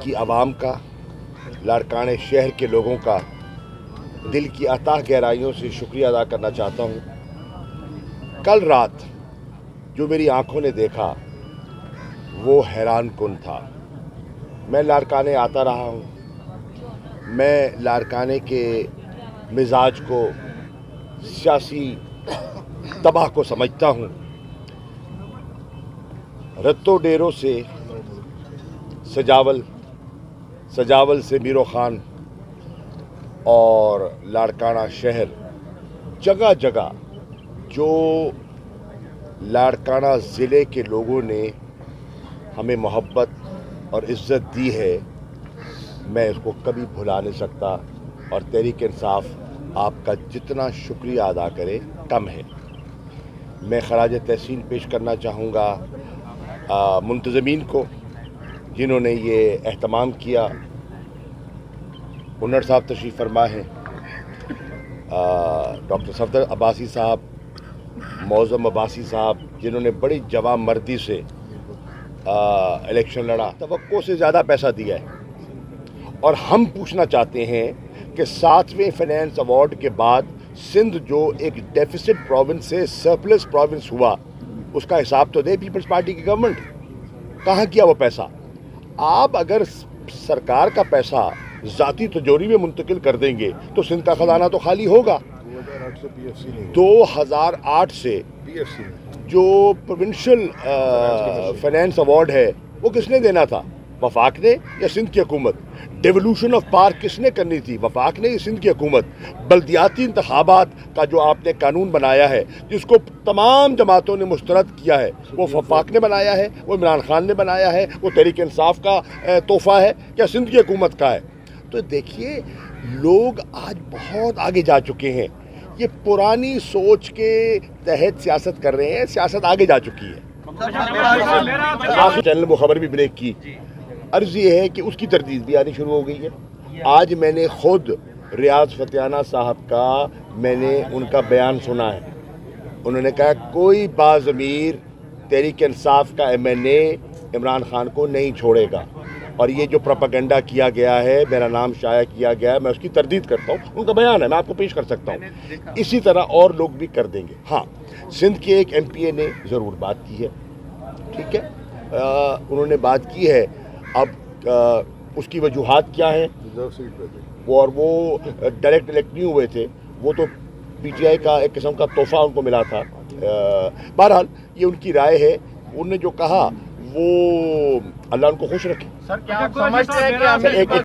کی عوام کا، لاڑکانہ شہر کے لوگوں کا دل کی اتھاہ گہرائیوں سے شکریہ ادا کرنا چاہتا ہوں۔ کل رات جو میری آنکھوں نے دیکھا وہ حیران کن تھا۔ میں لاڑکانہ آتا رہا ہوں، میں لاڑکانہ کے مزاج کو، سیاسی تباہ کو سمجھتا ہوں۔ رتو ڈیروں سے سجاول سے میرو خان اور لاڑکانہ شہر، جگہ جگہ جو لاڑکانہ ضلع کے لوگوں نے ہمیں محبت اور عزت دی ہے، میں اس کو کبھی بھلا نہیں سکتا، اور تحریک انصاف آپ کا جتنا شکریہ ادا کرے کم ہے۔ میں خراج تحسین پیش کرنا چاہوں گا منتظمین کو جنہوں نے یہ اہتمام کیا۔ کنڑ صاحب تشریف فرما ہیں، ڈاکٹر صفدر عباسی صاحب، معظم عباسی صاحب، جنہوں نے بڑی جواں مردی سے الیکشن لڑا، توقع سے زیادہ پیسہ دیا ہے۔ اور ہم پوچھنا چاہتے ہیں کہ 7ویں فائنانس ایوارڈ کے بعد سندھ جو ایک ڈیفیسٹ پروونس سے سرپلس پروونس ہوا، اس کا حساب تو دے پیپلز پارٹی کی گورنمنٹ۔ کہاں کیا وہ پیسہ؟ آپ اگر سرکار کا پیسہ ذاتی تجوری میں منتقل کر دیں گے تو سندھ کا خزانہ تو خالی ہوگا۔ 2008 سے جو پروونشل فائنانس ایوارڈ ہے وہ کس نے دینا تھا؟ وفاق نے یا سندھ کی حکومت؟ ڈیولوشن آف پارک کس نے کرنی تھی؟ وفاق نے یا سندھ کی حکومت؟ بلدیاتی انتخابات کا جو آپ نے قانون بنایا ہے جس کو تمام جماعتوں نے مسترد کیا ہے، وہ وفاق نے بنایا ہے، وہ عمران خان نے بنایا ہے، وہ تحریک انصاف کا تحفہ ہے یا سندھ کی حکومت کا ہے؟ تو دیکھیے، لوگ آج بہت آگے جا چکے ہیں، یہ پرانی سوچ کے تحت سیاست کر رہے ہیں، سیاست آگے جا چکی ہے۔ چینل وہ خبر بھی بریک کی، عرض یہ ہے کہ اس کی تردید بھی آنی شروع ہو گئی ہے۔ آج میں نے خود ریاض فتیانہ صاحب کا ان کا بیان سنا ہے، انہوں نے کہا کوئی باضمیر تحریک انصاف کا MNA عمران خان کو نہیں چھوڑے گا، اور یہ جو پروپیگنڈا کیا گیا ہے، میرا نام شائع کیا گیا ہے، میں اس کی تردید کرتا ہوں۔ ان کا بیان ہے، میں آپ کو پیش کر سکتا ہوں۔ اسی طرح اور لوگ بھی کر دیں گے۔ ہاں، سندھ کے ایک MPA نے ضرور بات کی ہے، ٹھیک ہے، انہوں نے بات کی ہے۔ اب اس کی وجوہات کیا ہیں؟ اور وہ ڈائریکٹ الیکٹ نہیں ہوئے تھے، وہ تو PTI کا ایک قسم کا تحفہ ان کو ملا تھا۔ بہرحال یہ ان کی رائے ہے، انہوں نے جو کہا وہ اللہ ان کو خوش رکھے۔ سر، کیا آپ سمجھتے ہیں کہ